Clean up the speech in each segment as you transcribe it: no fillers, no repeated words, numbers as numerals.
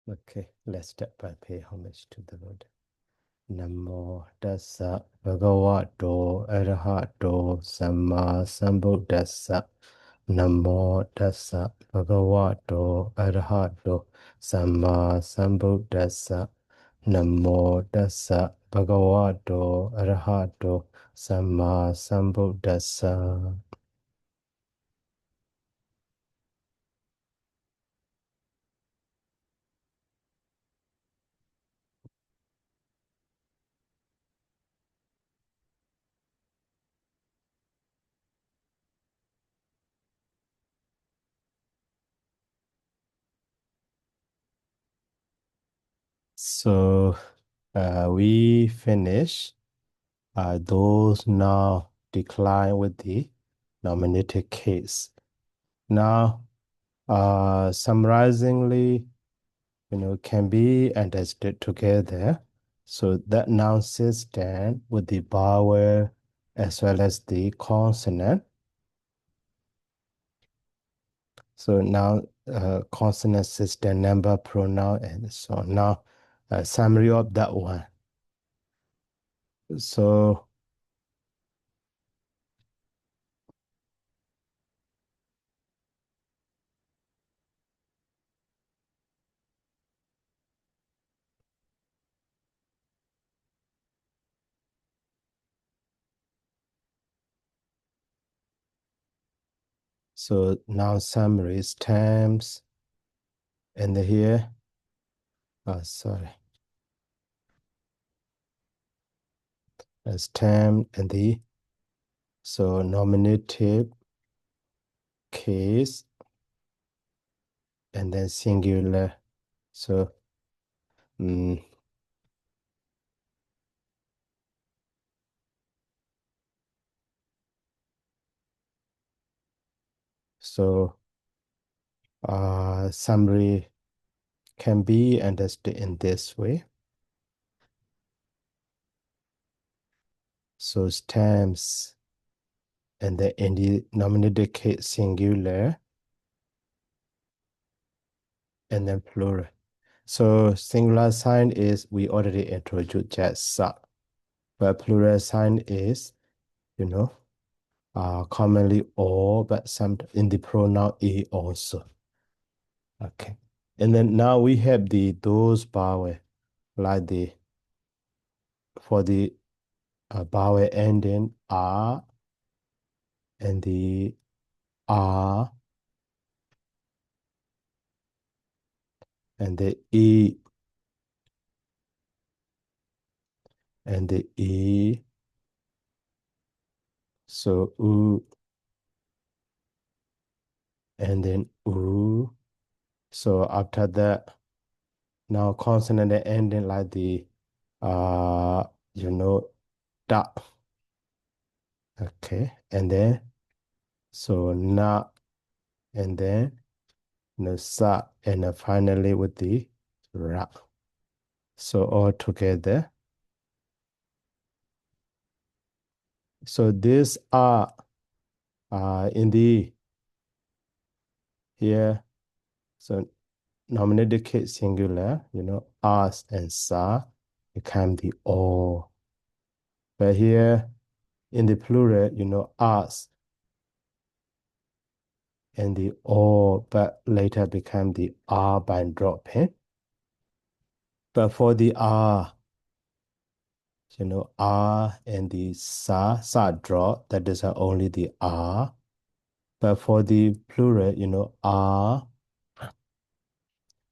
Okay, let's start by pay homage to the Lord. Namo tassa bhagavato arahato samma sambuddhassa. Namo tassa bhagavato arahato samma sambuddhassa. Namo tassa bhagavato arahato samma sambuddhassa. So we finish those now decline with the nominated case. Now, summarizingly, can be understood together. So that noun system with the vowel as well as the consonant. So now consonant system, number, pronoun, and so on. Now, summary of that one. So now summaries terms, and here, sorry, as term and the nominative case and then singular. So mm, summary can be understood in this way. So terms and then in the nominative case singular and then plural. So singular sign is we already introduced just sa, but plural sign is commonly or, but some in the pronoun e also. Okay, and then now we have those vowel like for the vowel ending r and the r and the e and the e. So u and then u. So after that, now consonant ending like the da. Okay, and then so na, and then sa, and then finally with the ra. So all together. So these are in the here. So nominative case singular, us and sa become the all. But here in the plural, us and the all, but later become the R by dropping. But for the R, R and the sa drop, that is only the R. But for the plural, R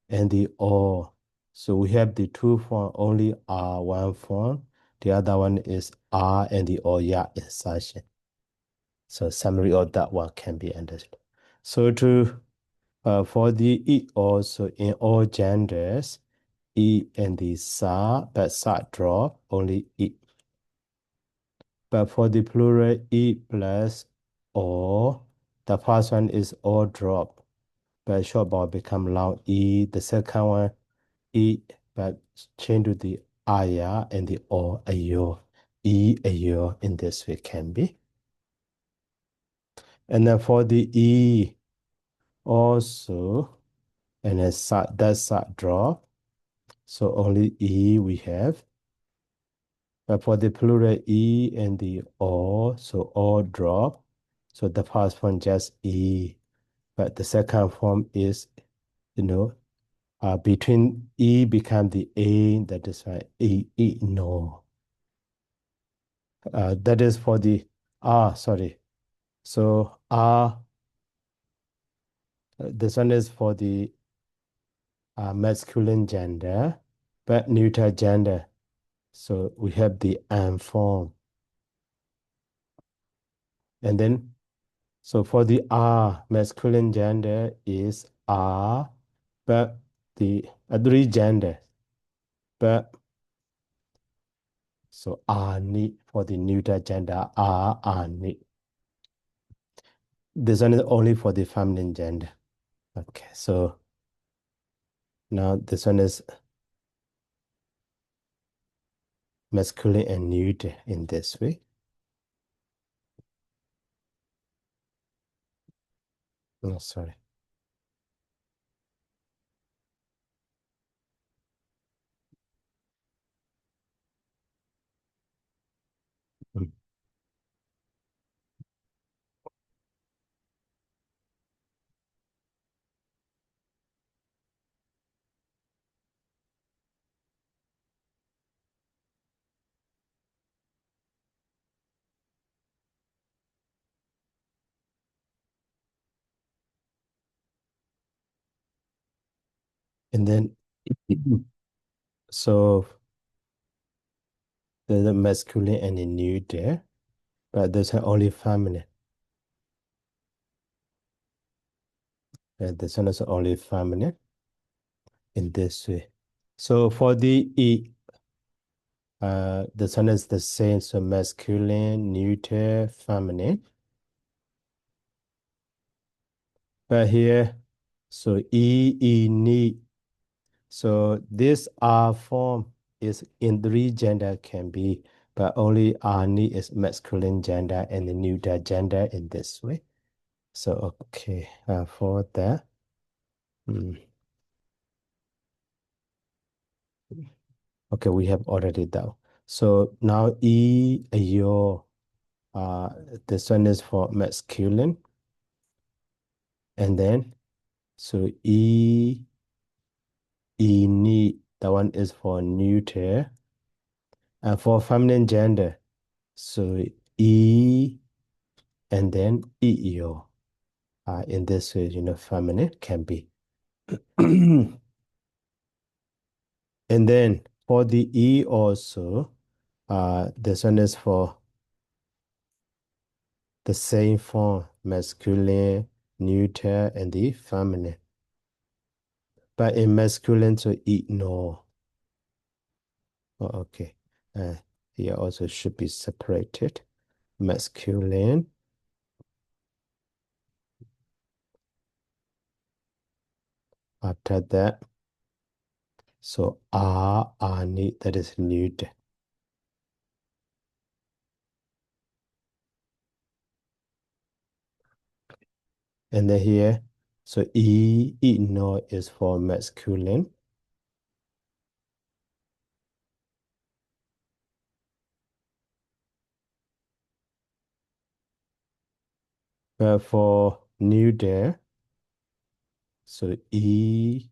and the O. So we have the two form, only R one form. The other one is R and the O, yeah, insertion. So summary of that one can be understood. So for the E also in all genders, E and the sa, but sa drop, only E. But for the plural, E plus O, the first one is O drop, but short vowel become long E. The second one, E, but change to the aya and the O, ayo. E, ayo, in this way can be. And then for the E, also, and then that sa drop, So only E we have. But for the plural E and the O, so all drop. So the first one just E. But the second form is, between E become the A, that is why E, no. That is for the sorry. So this one is for the masculine gender, but neuter gender. So we have the am form. And then, so for the masculine gender is but the three gender, but so ni for the neuter gender, ni. This one is only for the feminine gender. Okay, so now this one is masculine and neuter in this way. Oh, sorry. Mm. And then, so there's a masculine and a neuter, but there's only feminine. This one is only feminine in this way. So for the E, this one is the same, so masculine, neuter, feminine. But here, so ni. So this R form is in three gender can be, but only ni is masculine gender and the neuter gender in this way. So okay, for that. Okay, we have already done. So now yo, uh, this one is for masculine, and then so ni, that one is for neuter, and for feminine gender, so and then yo. In this way, feminine can be. And then for the E also, this one is for the same form, masculine, neuter, and the feminine. But in masculine, so no. Oh, okay. Here also should be separated. Masculine. After that, so ni, that is neuter. And then here, so no is for masculine. But for neuter, so ni,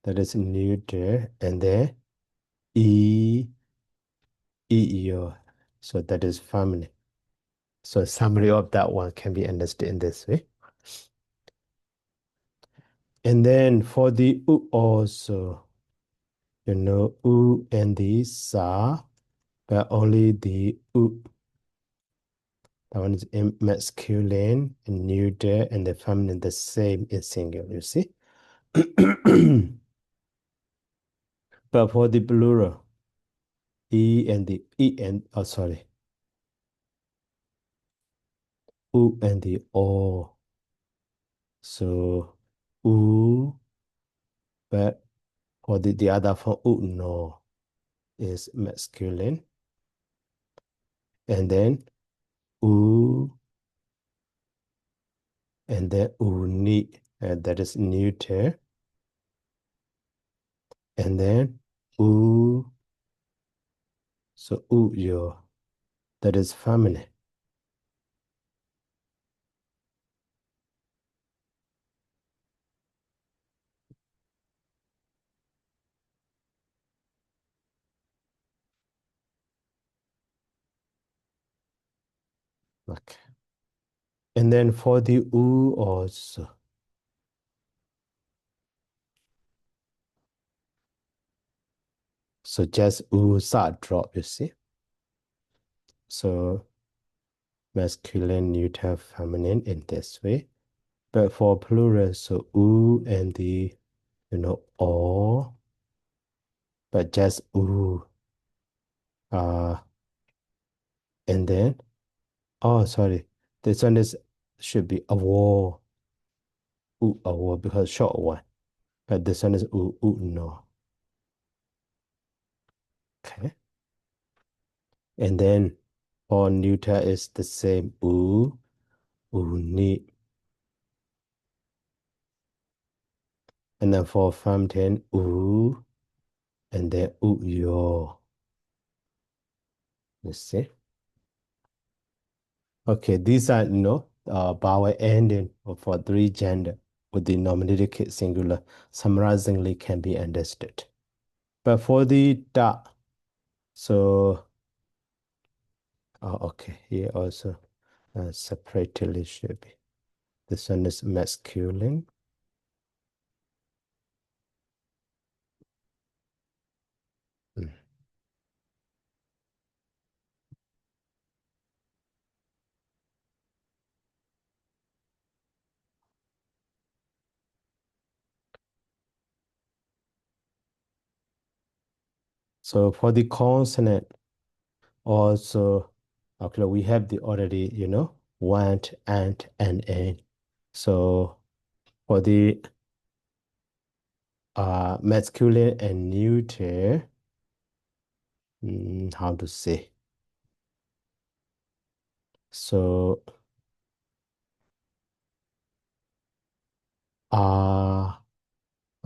that is neuter, and then yo, so that is feminine. So summary of that one can be understood in this way. And then for the u also, u and the sa, but only the u. That one is in masculine and neuter, and the feminine the same in singular, you see? But for the plural, oh sorry, u and the o. So u, but for the other form, no is masculine. And then u, and then uni. that is neuter. And then u, so yo, that is feminine. Okay. And then for the u also, so just u sa drop, you see. So masculine, neuter, feminine in this way. But for plural, so u and the, or, but just u. And then, oh, sorry, this one should be a war, a war because short one. But this one is no. Okay. And then for neuter is the same ni. And then for feminine, and then yo. You see? Okay, these are vowel ending for three gender with the nominative case singular summarizingly can be understood. But for the da, so okay, here also separately should be. This one is masculine. Mm. So for the consonant, also, okay, we have the already, want, and n. So for the masculine and neuter, how to say? So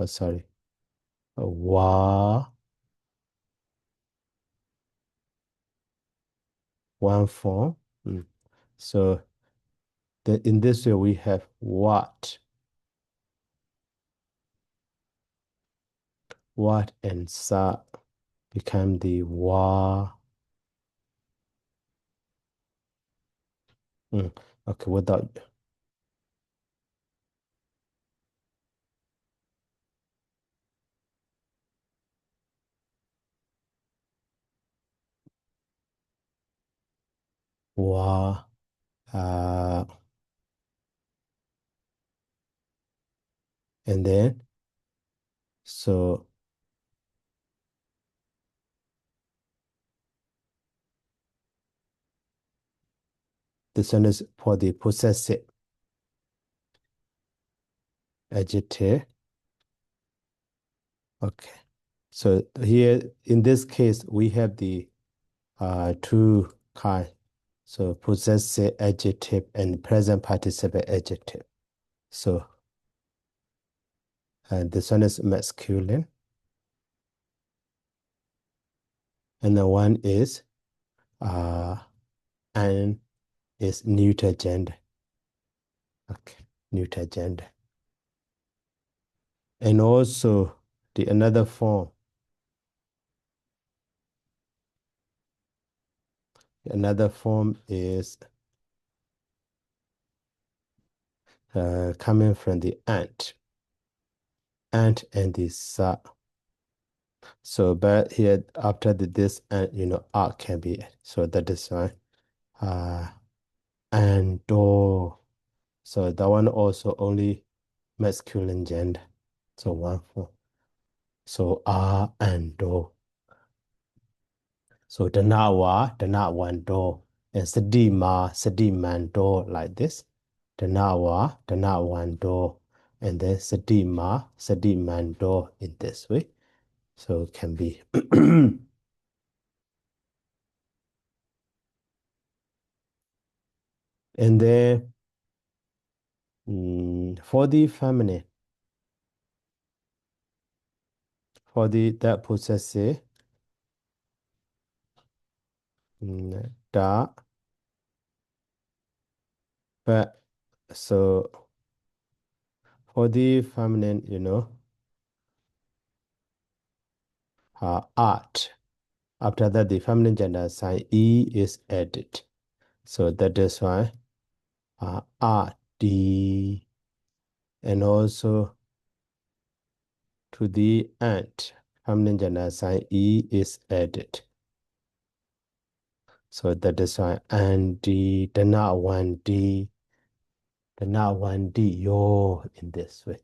sorry, wa, one form. So in this way we have what and sa become the wa. Okay, without wa, and then so this one is for the possessive adjective. Okay. So here in this case we have the two kind. So possessive adjective and present participle adjective. So this one is masculine. And the one is and is neuter gender. Okay, neuter gender. And also the another form. Another form is coming from the ant and the sa. So, but here after this and R can be it. So that is why and do. So that one also only masculine gender. So one form. So R and do. So the na one do. And sadi man do like this. The na one do. And then sadi man do in this way. So it can be and then For the feminine, for the that possessive, da, but so for the feminine, art. After that, the feminine gender sign E is added. So that is why art, D, and also to the end, feminine gender sign E is added. So that is why and the not one D, the not one D, yo, in this way.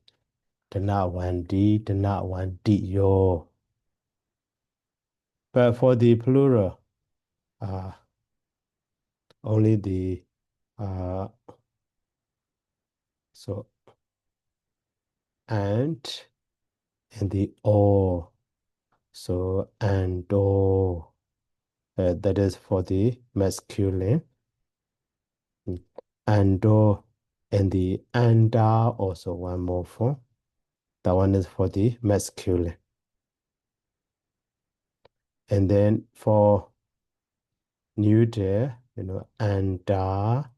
The not one D, the not one D, yo. But for the plural, only the so and the o. So and o. That is for the masculine. And o and the anda also one more form. That one is for the masculine. And then for neuter, anda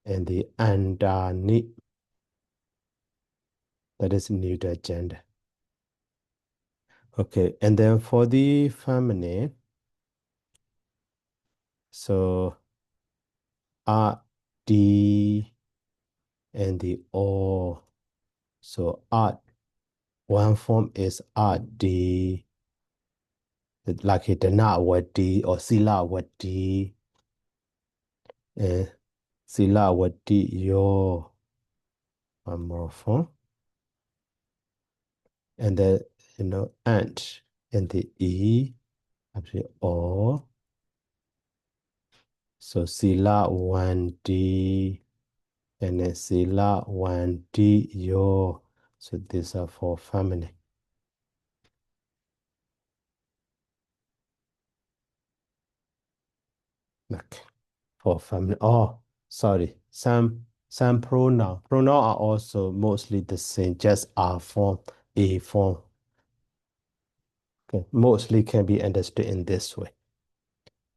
and the andani. That is neuter gender. Okay, and then for the feminine, so D and the O. So one form is D, like it na wadi or sila wadi, sila wadi yo. One more form. And then, and the E, actually O. So sila one D and then sila one D yo. So these are for family. Okay. For family. Oh, sorry. Some pronoun. Pronoun are also mostly the same, just R form, A form. Okay. Mostly can be understood in this way.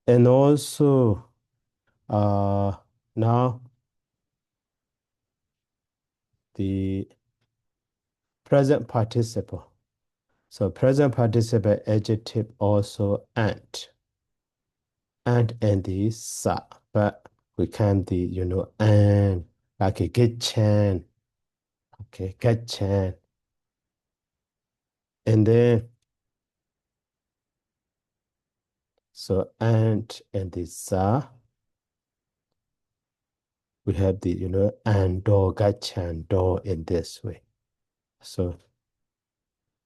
And also, now the present participle. So present participle adjective also and the sa, but we can and like a get chan, okay, get chan, and then so and the sa, we have the and do get chan do in this way. So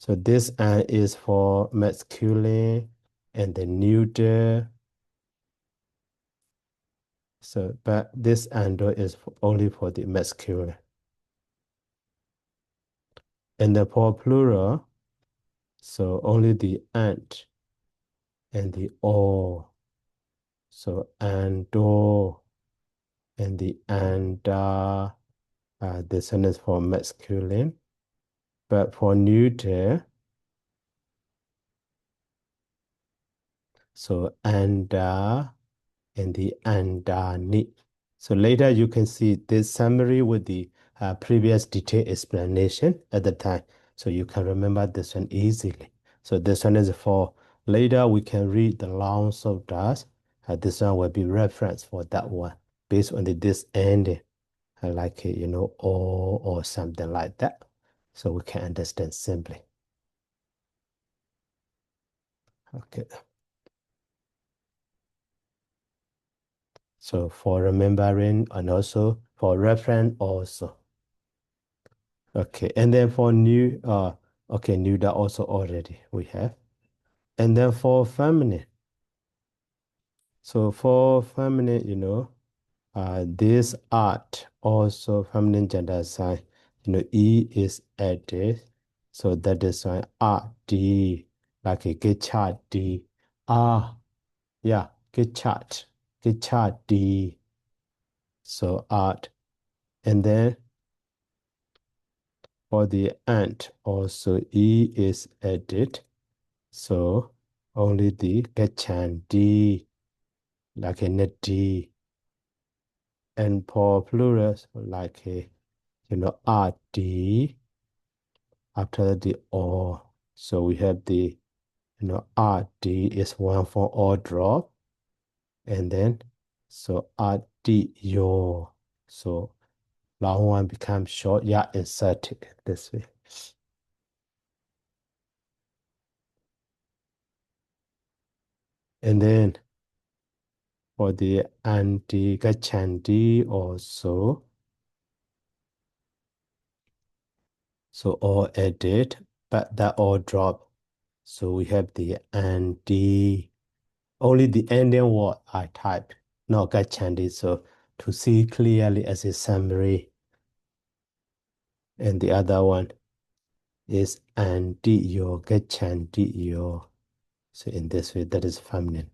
this and is for masculine and the neuter. So, but this and is only for the masculine. And the for plural, so only the and the o. So and do and the and this one is for masculine. But for neuter, so and the ni. So later you can see this summary with the previous detailed explanation at the time. So you can remember this one easily. So this one is for later we can read the longs of das. This one will be reference for that one based on this ending, like or something like that. So we can understand simply. Okay. So for remembering and also for reference also. Okay, and then for new, okay, new that also already we have. And then for feminine. So for feminine, this art also feminine gender sign, E is added. So that is why art D, like a get chart D. Yeah, get chart D. So art. And then For the ant, also E is added. So only the gachan D, like a net D. And for plural, like a, RD after the O. So we have the, RD is one for all drop. And then, so RD yo. So long one becomes short, yeah, inserted this way. And then for the anti gachandi also, so all added, but that all drop. So we have the anti, only the ending word I type, not gachandi. So to see clearly as a summary. And the other one is anti yo, gachandi yo. So in this way, that is feminine.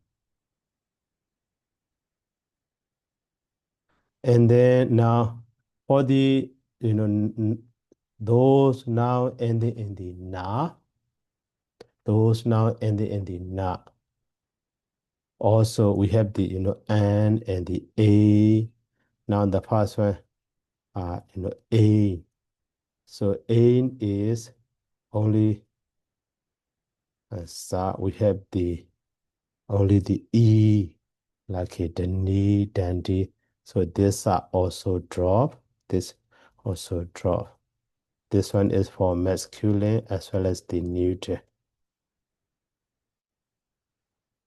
And then now for the, those now ending in the na, those now ending in the na. Also, we have the, and the a. Now the first one, a. So a is only, so we have the, only the e, like the ni, dandy. So this are also drop. This also drop. This one is for masculine as well as the neuter.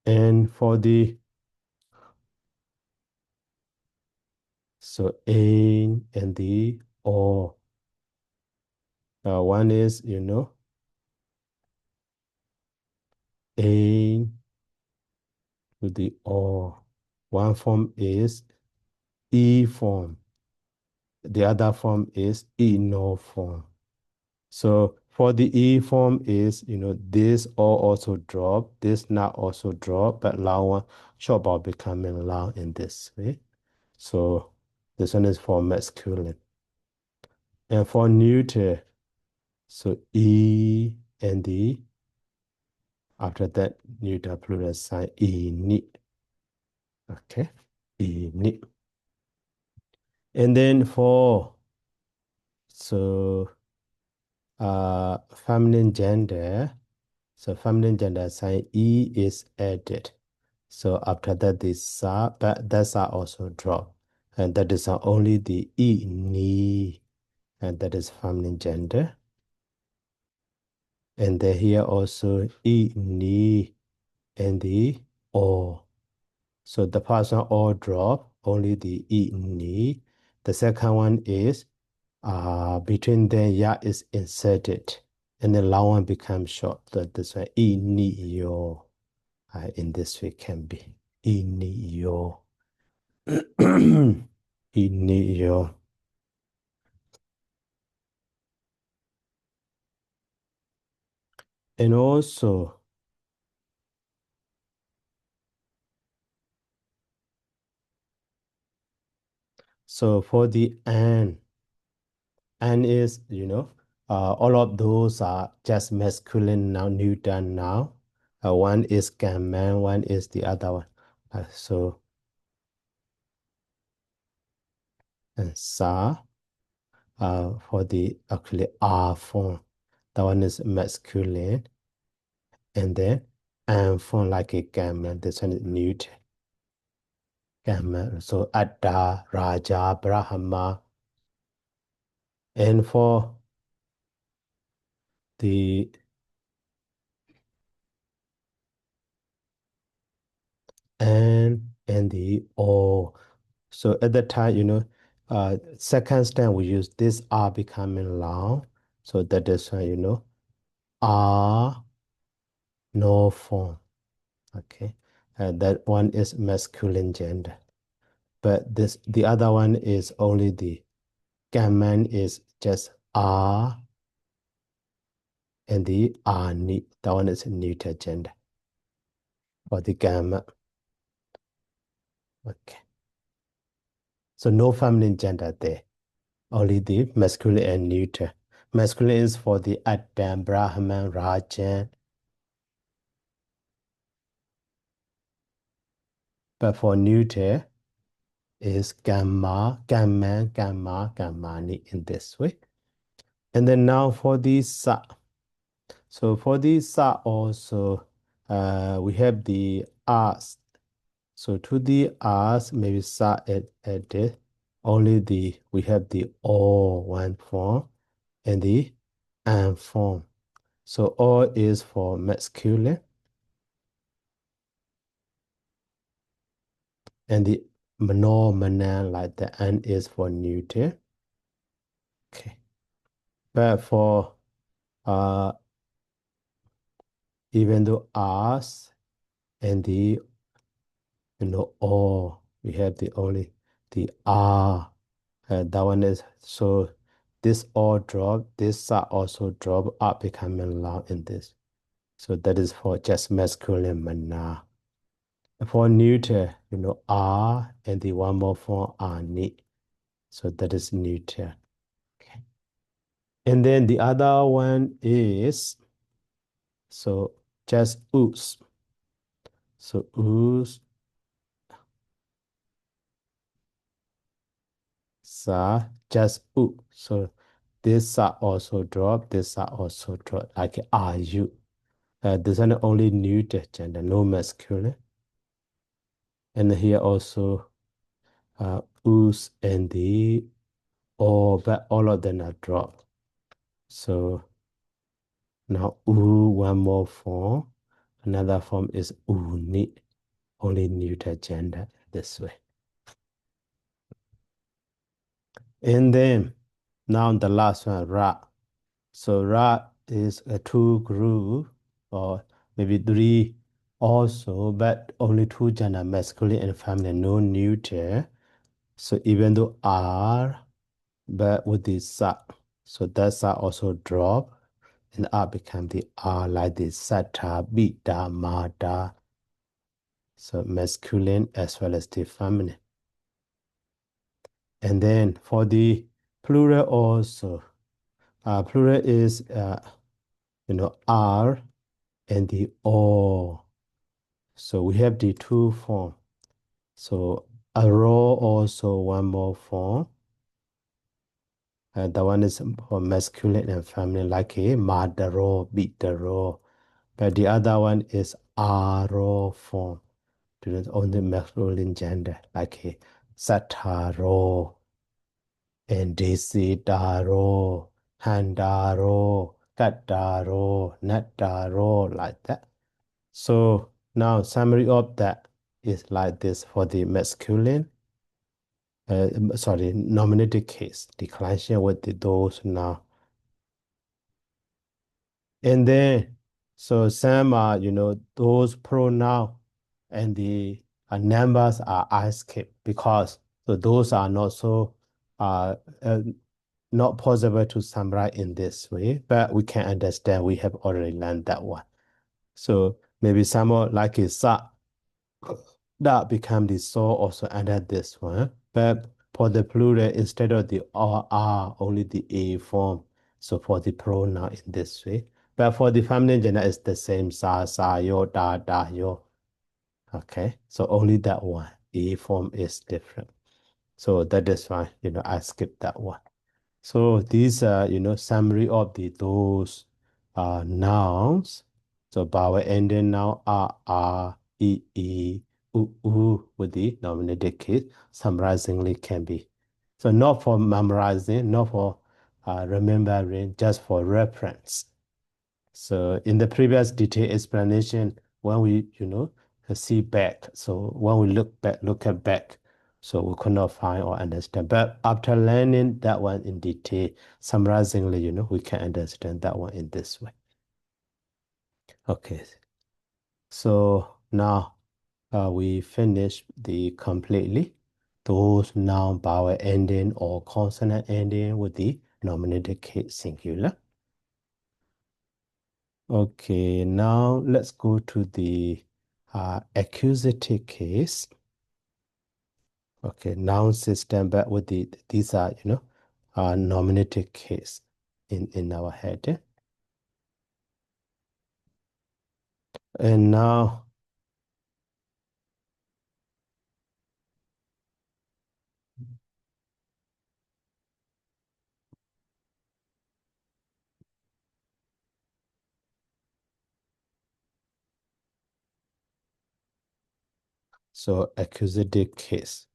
And for the, so A and the O. One is, A with the O. One form is E form. The other form is E no form. So for the E form is, this O also drop, this not also drop, but long one short about becoming long in this way. So this one is for masculine. And for neuter, so E and the, after that, neuter plural sign, E ni. Okay, E ni. And then for, so feminine gender, so feminine gender sign E is added. So after that, this sa, but that's also drop. And that is only the E ni, and that is feminine gender. And then here also E ni and the O. So the first one all drop, only the E ni. The second one is between them ya is inserted. And the long one becomes short. So this one E ni yo. In this way can be E ni yo. E ni yo. And also, so for the and is, all of those are just masculine now, neuter now. One is gammon, one is the other one. So, and sa, for the actually R form, that one is masculine. And then and form like a gammon, this one is neuter. Gammon, so Adda, Raja, Brahma. And for the and the O. So at the time, second stem we use this R becoming long. So that is why, R no form. Okay. And that one is masculine gender. But the other one is only the gammon is just R and the R ni. That one is neuter gender for the gamma. Okay. So no feminine gender there. Only the masculine and neuter. Masculine is for the Adam, Brahman, Rajan. But for neuter is Gamma, Gamma, Gamma, Gammani in this way. And then now for the Sa. So for the Sa also, we have the As. So to the As, maybe Sa at this. Only we have the O one form and the An form. So O is for masculine and the Mano, like the An is for neuter. Okay. But for even though As and the O, we have the R. That one is so this all drop, this are also drop up becoming long in this. So that is for just masculine mana. For neuter, R and the one more form are ni. So that is neuter. Okay. And then the other one is so just us. So us, sa, just u. So this are also drop, this are also drop, like are you. This one only neuter gender, no masculine. And here also us and the O, but all of them are dropped. So now u, one more form. Another form is uni, only neuter gender this way. And then now the last one, ra. So ra is a two group or maybe three also, but only two gender, masculine and feminine, no neuter. So even though R, but with the sa, so that sa also drop, and R become the R like this, sata, bita, mata. So masculine as well as the feminine. And then for the plural also, plural is, R and the O. So we have the two form. So a row also one more form. The one is for masculine and feminine, like a madaro, bitaro. But the other one is aro form, only masculine gender, like a sataro and desidaro, handaro, kataro, nataro, like that. So now summary of that is like this for the masculine. Nominative case, declension with those now. And then, so some are, those pronoun and the numbers are I skip because so those are not so not possible to summarize in this way, but we can understand we have already learned that one. So maybe someone like a sa that become the so also under this one. But for the plural, instead of the R, only the A form. So for the pronoun in this way. But for the feminine gender, it's the same sa, yo, da, yo. Okay, so only that one. A form is different. So that is why, I skipped that one. So these are, summary of those nouns. So vowel ending noun are, e, u with the nominative case, summarizingly can be. So not for memorizing, not for remembering, just for reference. So in the previous detailed explanation, when we, see back, so when we look at back, so we could not find or understand. But after learning that one in detail, summarizingly, we can understand that one in this way. Okay. So now we finish the completely those noun vowel ending or consonant ending with the nominative case singular. Okay, now let's go to the accusative case. Okay, noun system, but with these are, nominative case. in our head. And now, so accusative case.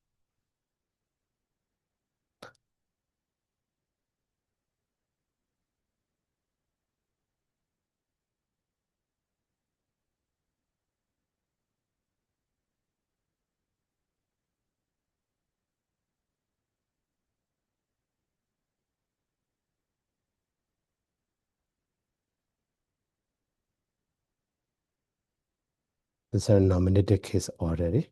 This is a nominative case already.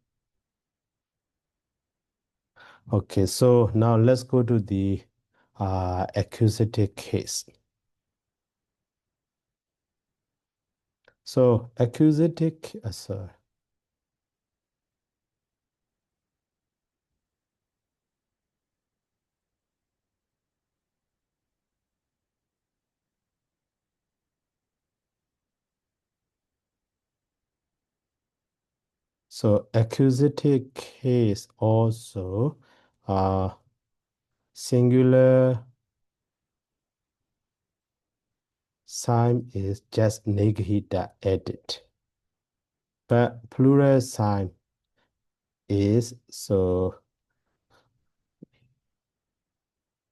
Okay, so now let's go to the accusative case. So accusative, sorry. So accusative case also singular sign is just negative the edit. But plural sign is so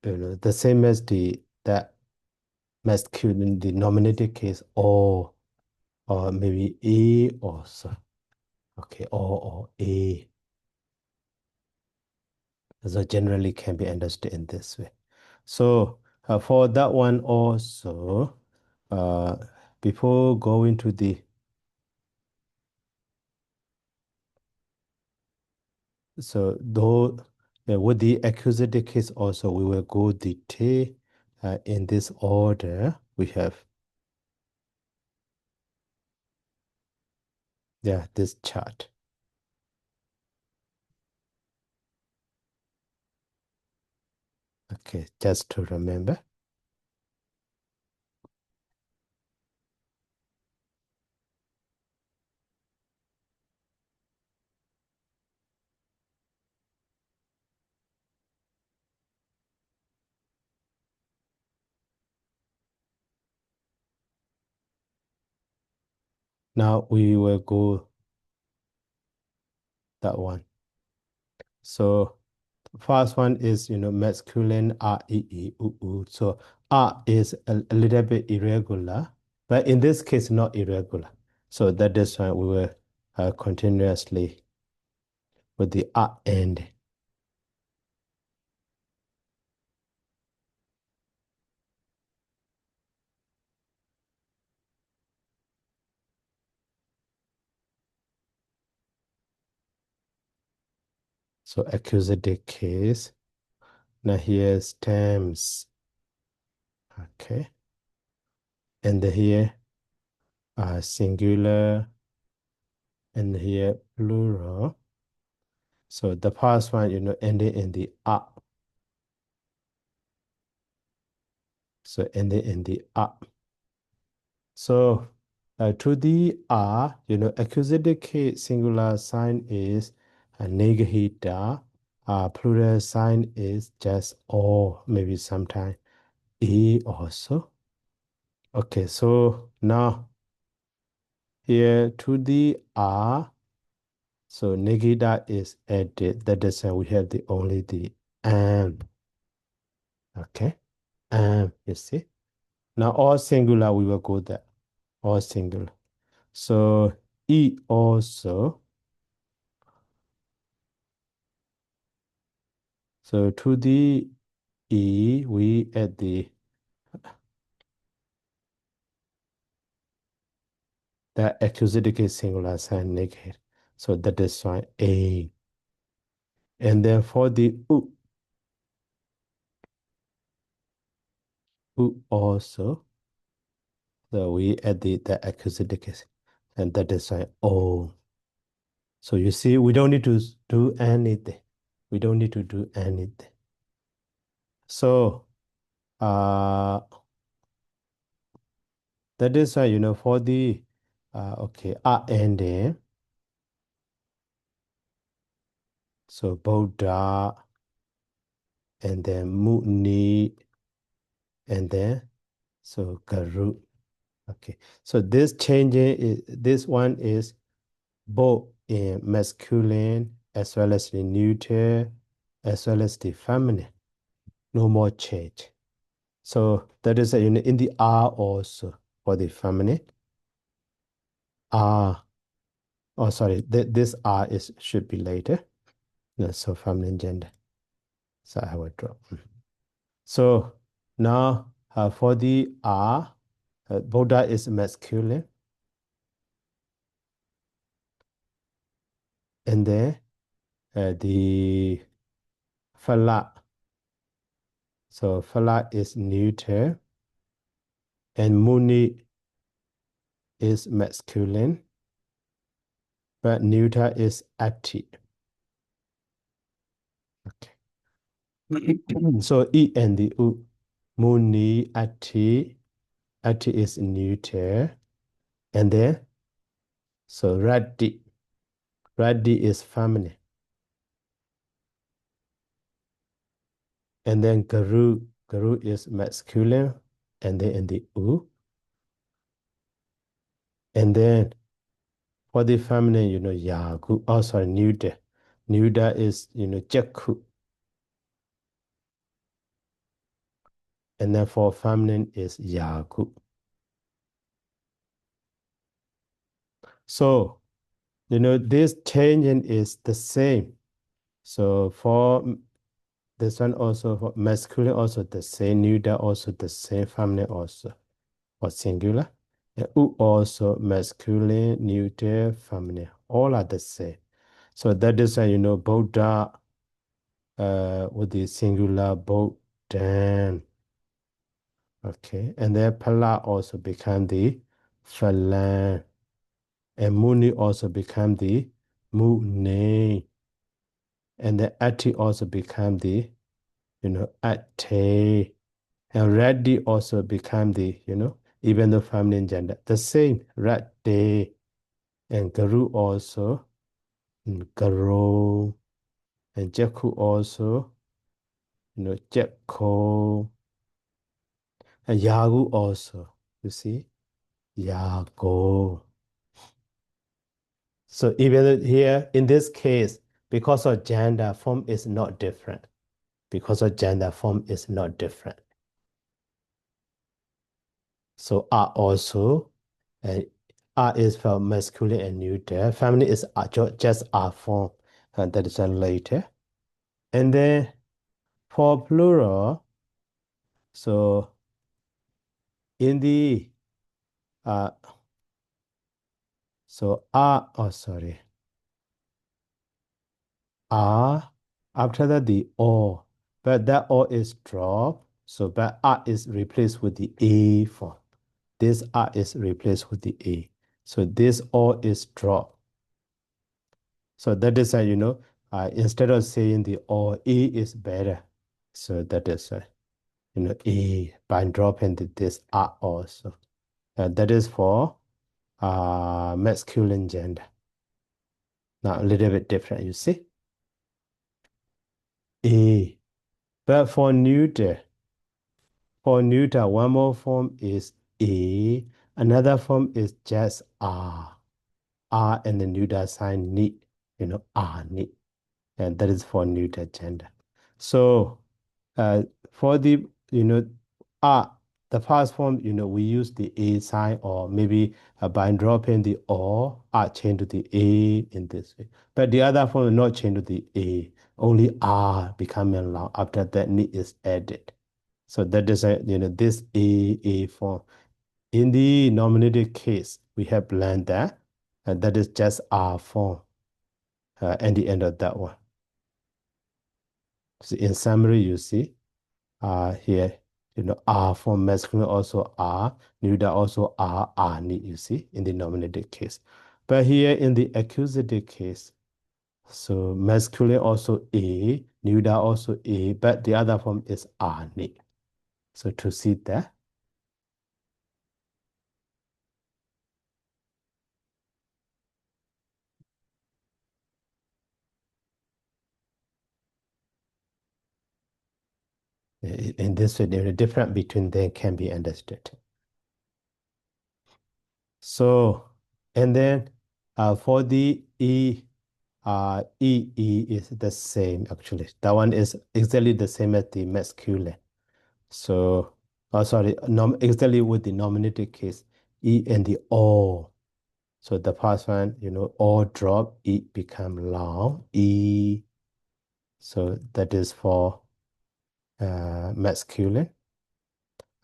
the same as the masculine, the nominative case or maybe A also. Okay, or A. So generally can be understood in this way. So for that one also, uh, before going to the so though with the accusative case also we will go detail in this order. We have this chart. Okay, just to remember. Now we will go that one. So first one is masculine R E E U U. So R is a little bit irregular, but in this case not irregular. So that is why we will continuously with the R end. So accusative case. Now here's terms. Okay. And here singular and here plural. So the first one, ending in the up. So ending in the up. So to the R, accusative case singular sign is a negative. Plural sign is just or, maybe sometimes E also. Okay, so now here to the R, so negative is added. That is why we have only the and. Okay, and you see. Now all singular, we will go there. All singular. So E also. So to the E, we add the accusative case singular sign negative. So that is why A. And then for the U also, so we add the accusative case, and that is why O. So you see, we don't need to do anything. We don't need to do anything. So That is why, for the, okay, ending. So Buddha, and then Muni, and then, so Guru. Okay, so this changing is, this one is both in masculine as well as the neuter, as well as the feminine. No more change. So that is in the R also for the feminine. R, oh sorry, this R is should be later. No, so feminine gender. So I will drop. So now for the R, Buddha is masculine. And then the Phala. So Phala is neuter. And Muni is masculine. But neuter is Ati. Okay. So E and the U. Muni, Ati. Ati is neuter. And then, so Radhi. Radhi is feminine. And then Guru. Guru is masculine. And then in the U. And then for the feminine, Yagu. Oh, sorry, Nuda. Nuda is, Jakku. And then for feminine is Yagu. So, this changing is the same. So for this one also, for masculine also the same, Nuda also the same, feminine also, or singular. And U also masculine, neuter, feminine, all are the same. So that is why, Buddha with the singular Bodhan. Okay, and then Pala also become the Phalan. And Muni also become the Mune. And then Ati also become the, Ate. And Radhi also become the, even the feminine gender. The same, Radhe. And Guru also, Garo. And Jakku also, Jakko. And Yagu also, you see, Yago. So even here, in this case, because of gender, form is not different. Because of gender, form is not different. So R also, uh, R is for masculine and neuter. Feminine is just R form, and that is a later. And then for plural, so in the so R, oh sorry, R after that the O, but that O is dropped. So but R is replaced with the A form. This R is replaced with the A. So this O is dropped. So that is instead of saying the O, A is better. So that is A by dropping this R also. That is for masculine gender. Now a little bit different, you see. A. But for neuter, one more form is A. Another form is just R. R and the neuter sign ni, R ni. And that is for neuter gender. So for the, R, the first form, we use the A sign, or maybe by dropping the O, R change to the A in this way. But the other form will not change to the A, only R becoming long after that ni is added. So that is, this A form. In the nominative case, we have learned that, and that is just R form at the end of that one. So in summary, you see, here, R for masculine also R, neuter also R need, you see, in the nominative case. But here in the accusative case, so masculine also A, neuter also A, but the other form is R need. So to see that. In this way, the difference between them can be understood. So, and then for the E is the same actually. That one is exactly the same as the masculine. So, oh sorry, exactly with the nominative case, E and the O. So the first one, O drop, E become long, E. So that is for masculine.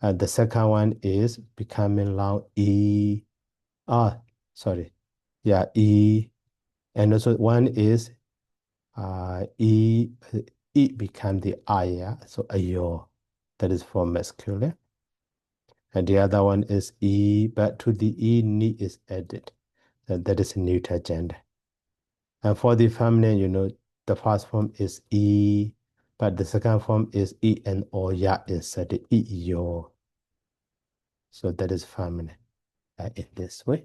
And the second one is becoming long, E. Ah, sorry. Yeah, E. And also one is E. E become the I, yeah? So ayo. That is for masculine. And the other one is E, but to the E, ni is added. And that is neuter gender. And for the feminine, the first form is E, but the second form is E and O, ya inserted E, yo. So that is feminine in this way.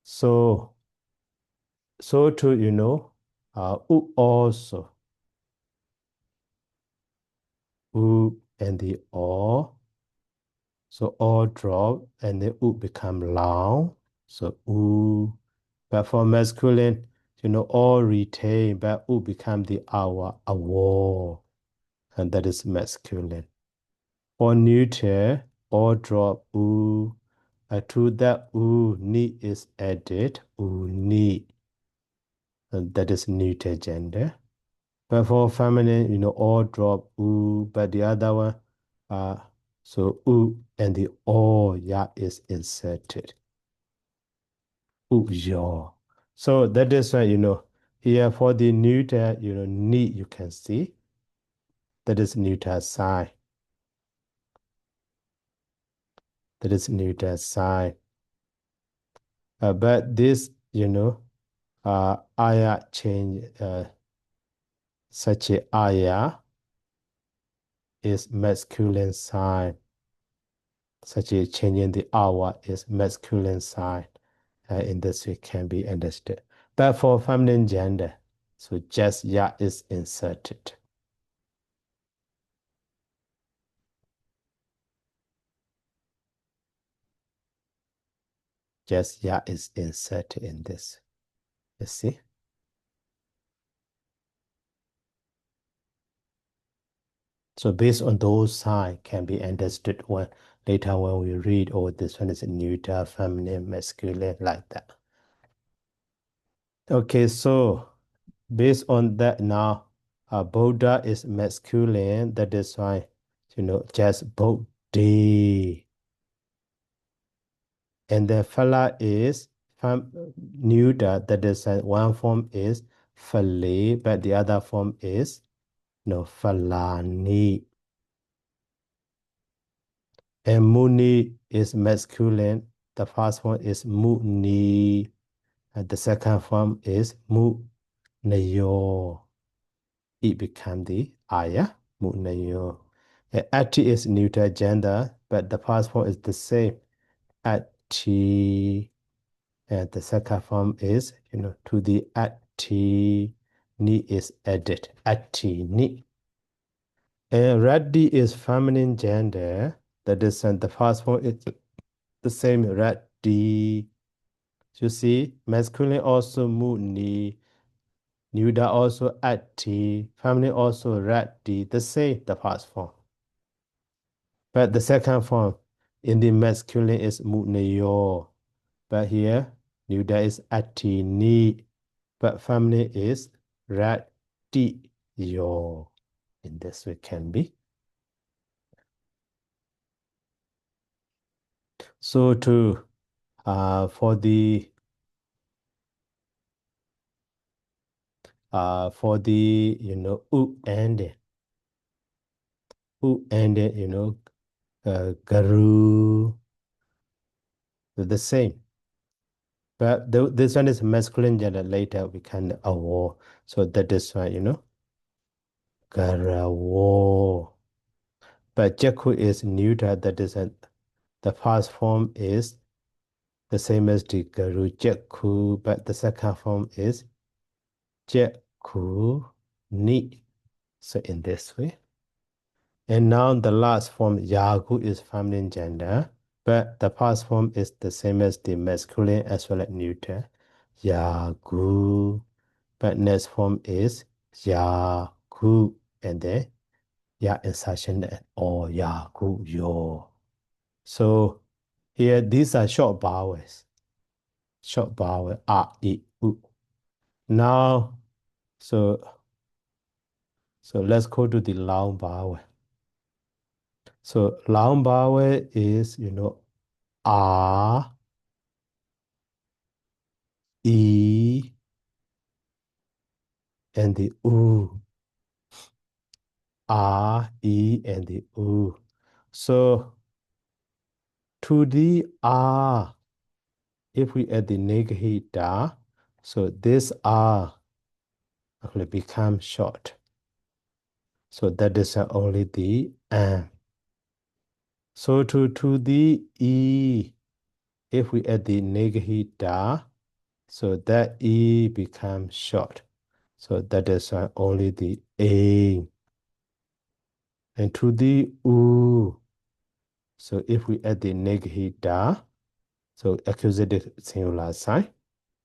So to, U also, U and the O. So O drop and the U become long. So U. But for masculine, all retain, but U become the our, awo. And that is masculine. Or neuter, or drop U. To that U, ni is added, U ni. And that is neuter gender. But for feminine, all drop U, but the other one, so U and the O, ya is inserted. U, yo. So that is why, here for the neuter, ni, you can see, that is neuter sign. That is neuter sign. But this, aya change, such a aya is masculine sign. Such a change in the hour is masculine sign. In this way can be understood. But for feminine gender, so just ya is inserted. Just ya is inserted in this. You see? So based on those signs can be understood when later when we read, oh, this one is neuter, feminine, masculine, like that. Okay, so based on that now, Buddha is masculine. That is why, just Bodhi. And the Phala is neuter. That is one form is Phale, but the other form is Phalani. And Muni is masculine. The first one is Muni. And the second form is Munayo. It becomes the Aya, Munayo. And Ati is neuter gender, but the first form is the same. Ati. And the second form is, to the Ati. Ni is added. Ati, ni. And Raddi is feminine gender. That is, and the first form is the same, Raddi. You see, masculine also Muni, neuter also Ati, feminine also Raddi, the same, the first form. But the second form in the masculine is Munayo. But here, neuter is Ati, ni, but feminine is Raddi, yo. In this way can be. So to for the U ending, Garu, the same. But this one is masculine gender. Later we can awo. So that is why, Garawo. But Jaku is neuter. That is the first form is the same as the Garu Jaku, but the second form is Jaku ni. So in this way. And now the last form, yagu, is feminine gender, but the past form is the same as the masculine as well as neuter. Yagu. But next form is yagu, and then ya insertion or yagu yo. So here these are short vowels. Short vowel a, I, u. Now, so let's go to the long vowel. So long vowel is, a, I, and the U. A, I, and the U. So to the R, if we add the negative da, so this R actually becomes short. So that is only the M. So to the E, if we add the negative da, so that E becomes short. So that is only the A. And to the U, so if we add the negative da, so accusative singular sign,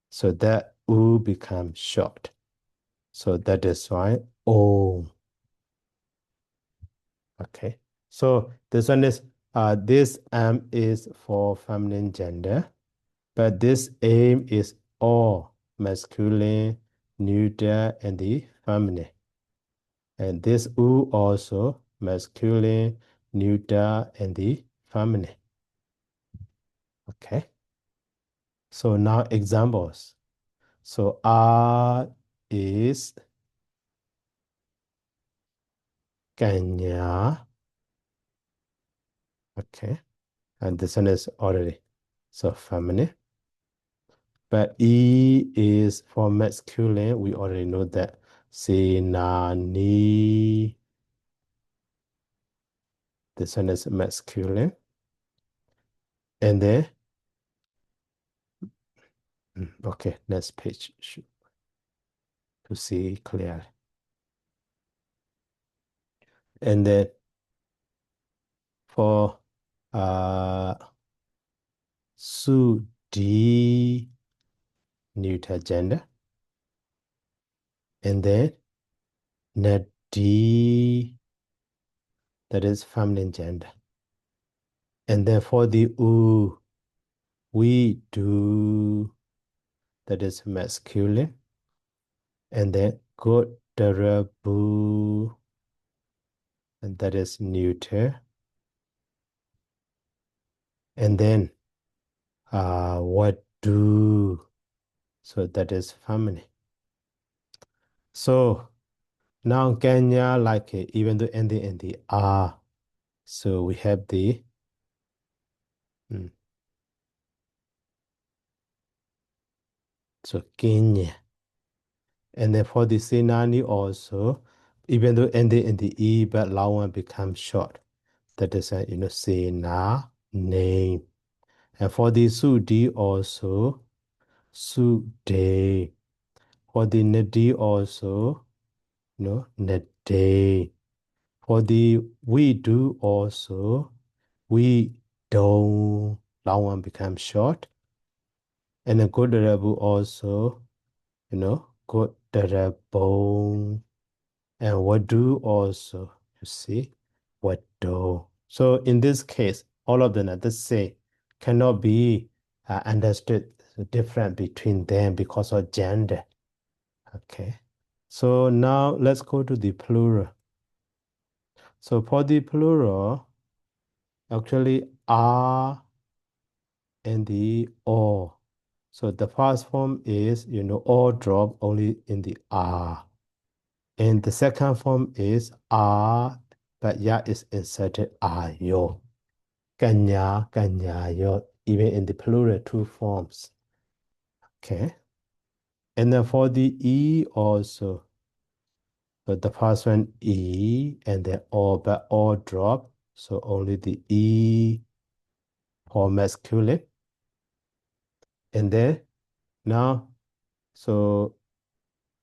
so that U becomes short. So that is why O. Okay. So this one is, this M is for feminine gender, but this aim is all masculine, neuter, and the feminine. And this U also masculine, neuter, and the feminine. Okay. So now examples. So R is Kenya. Okay. And this one is already so feminine. But E is for masculine. We already know that. Sinani. This one is masculine. And then, okay, next page to see clearly. And then for Su D, neuter gender. And then Nadi, that is feminine gender. And then for the U, we do, that is masculine. And then Godarabu, and that is neuter. And then what do, so that is feminine. So now Kenya, like even though ending in the R, so we have the so Kenya. And then for the Sinani also, even though ending in the E, but long one becomes short. That is Sina, name. And for the Sudi also, Sude. For the Nadi also, Nade. For the we do also, we don't. Long one becomes short. And the Godarabu also, Godarabu. And what do also, you see, what do. So in this case, all of them are the same, cannot be understood different between them because of gender. Okay. So now let's go to the plural. So for the plural, actually are and the or. So the first form is, or drop only in the are. And the second form is are, but ya is inserted are yo. Kanya, kanya yo, even in the plural two forms. Okay. And then for the E also, so the first one E, and then all, but all drop. So only the E for masculine. And then now, so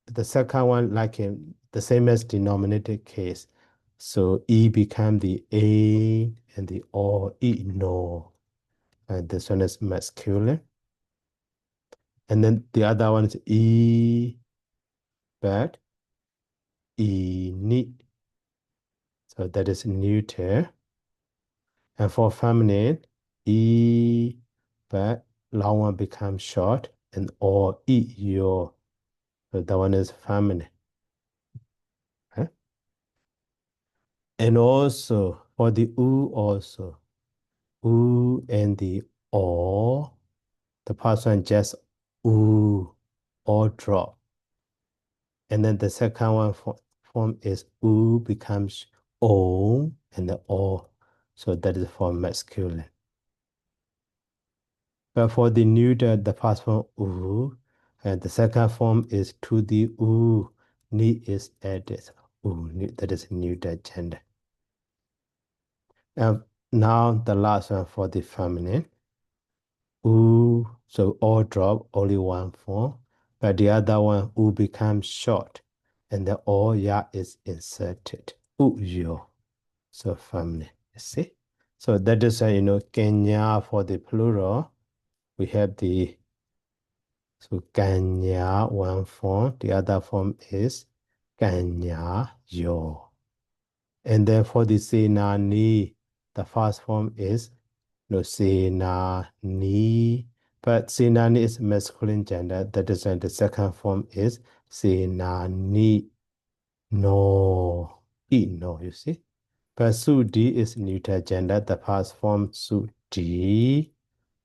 the second one, like in the same as denominator case. So E become the A and the O, E, no. And this one is masculine. And then the other one is E, but E, ni. So that is neuter. And for feminine, E, but long one becomes short and O, E, yo. So that one is feminine. Okay? And also for the U also, U and the O, the person just U or drop. And then the second one form is U becomes O and the O. So that is for masculine. But for the neuter, the first form U, and the second form is to the U, ni is added. U, that is neuter gender. And now the last one for the feminine. U, so all drop, only one form. But the other one, U becomes short. And the O, ya is inserted. U, yo. So feminine, you see? So that is, Kenya for the plural. We have the, so Kenya, one form. The other form is Kenya, yo. And then for the Senani, the first form is no Senani, but Senani is masculine gender. That is why the second form is Senani, no, no, you see. But Sudi is neuter gender. The first form Sudi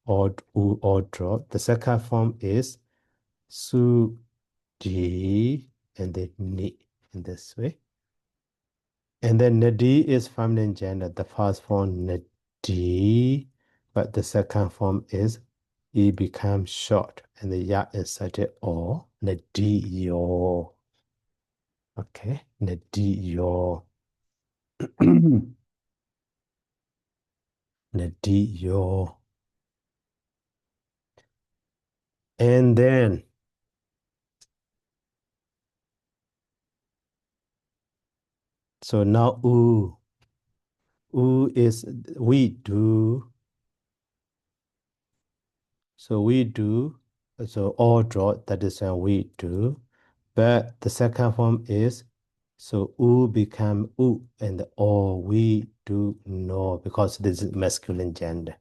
or U or drop. The second form is Sudi and then Ni in this way. And then Nadi is feminine gender. The first form Nadi, but the second form is E becomes short and the ya inserted or Nadi yo. Okay, Nadi yo. Nadi yo. And then so now U. U is we do. So we do. So all drop, that is when we do. But the second form is so U become U and all we do no because this is masculine gender.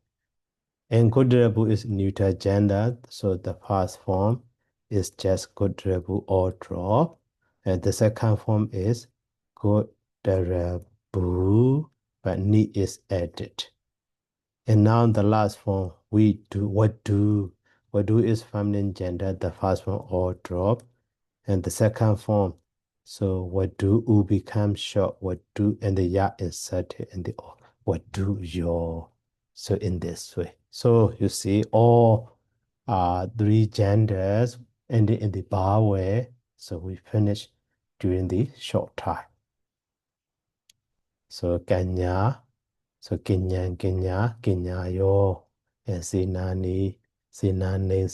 And Godrabu is neuter gender, so the first form is just Godrabu or drop. And the second form is Godrabu, but ni is added. And now the last form, we do, what do. What do is feminine gender, the first one or drop. And the second form, so what do U becomes short, what do, and the ya inserted in the O. What do your, so in this way. So you see all three genders ending in the bar way. So we finish during the short time. So Kenya, so Kenya yo, and Sinani, Sinani,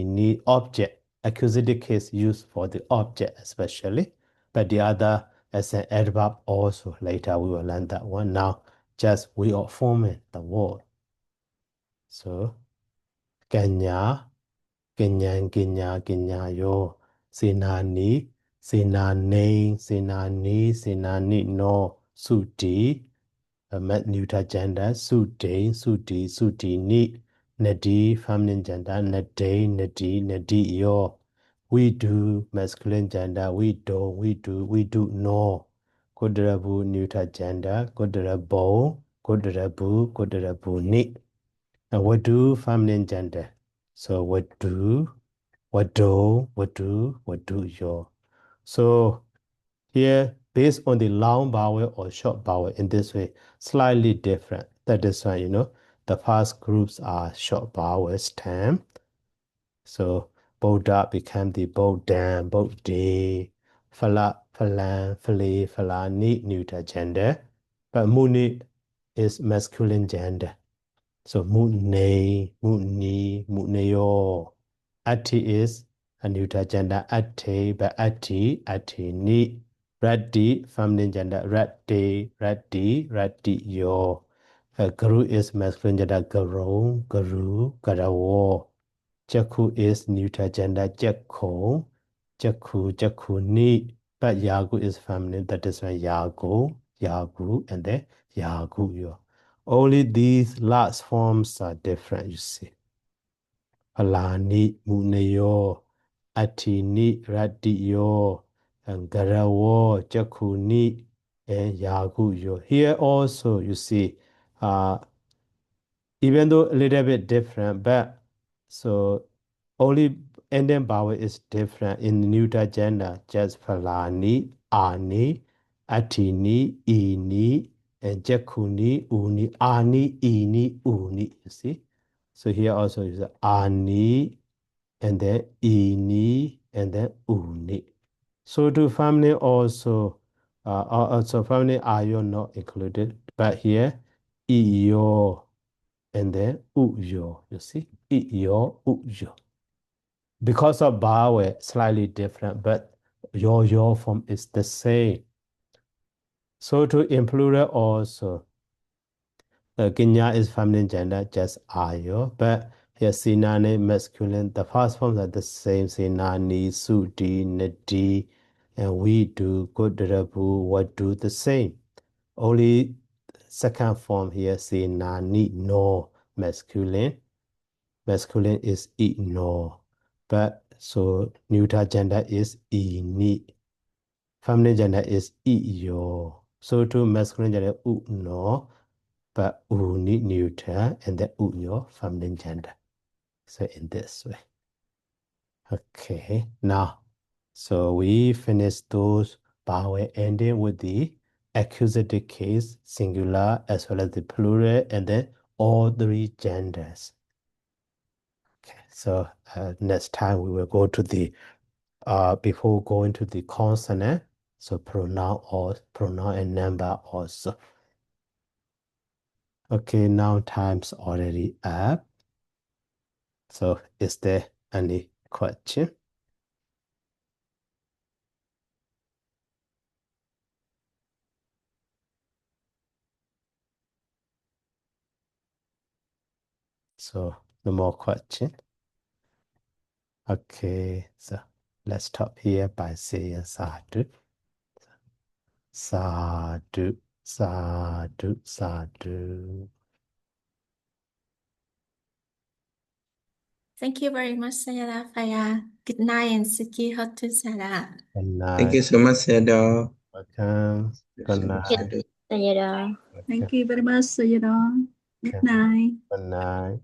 ni object. Accusative case used for the object especially, but the other as an adverb also. Later we will learn that one. Now just we are forming the word. So Kenya yo, Sinani, Sinani no, Suti, neuter gender, Suti, ni, Nadi, feminine gender, Nadi, yo. We do, masculine gender, we do, no. Kudrabu, neuter gender, Kudrabu, ni. And what do, feminine gender. So what do, yo. So here, based on the long vowel or short vowel in this way, slightly different. That is why, the first groups are short vowel stem. So Boda became the Bodam, Bode, Fala, Falan, Fale, Falani, neuter gender. But Muni is masculine gender. So Mune, Muneo. Ati is a neuter gender, Ate, but Ati, ni. Ready, feminine gender, ready, ready, ready, yo. Guru is masculine gender, guru, guru, garawo. Jakku is neuter gender, jakko, jakku, jakku, ni. But yagu is feminine, that is why yago, yagu, and then yagu, yo. Only these last forms are different, you see. Pāڵi, muneyo, atini, radiyo, and garawo, jakuni, and yaguyo. Here also, you see, even though a little bit different, but so only ending vowel is different in the neuter gender, just pāڵi, ani, atini, ini, and jakuni, uni, ani, ini, uni, you see. So here also is ani, and then ini, and then uni. So to family also, also family ayo not included, but here iyo, and then uyo. You see, iyo, uyo. Because of vowel slightly different, but your form is the same. So to in plural also. Kenya is feminine gender, just ayo, but here sinane masculine. The first forms are the same, sinani, sudi, nadi, and we do, godrabu, what do the same. Only second form here, sinani, no, masculine. Masculine is no, but so neuter gender is ini. Feminine gender is iyo. So to masculine gender, no. But uni neuter and then uyo feminine gender. So in this way. Okay, now, so we finished those vowel ending with the accusative case, singular, as well as the plural, and then all three genders. Okay, so next time we will go to the, before going to the consonant, so pronoun or pronoun and number also. Okay, now time's already up. So is there any question? So no more question. Okay, so let's stop here by saying sadhu. Sadhu, sadhu, sadhu. Thank you very much, Sayadaw Faya. Good night and Suki Hotu Sada. Good Thank you night. so much, Sayadaw. Welcome. Good night. Sayadaw. Okay. Thank you very much, Sayadaw. Good Okay. night. Good night.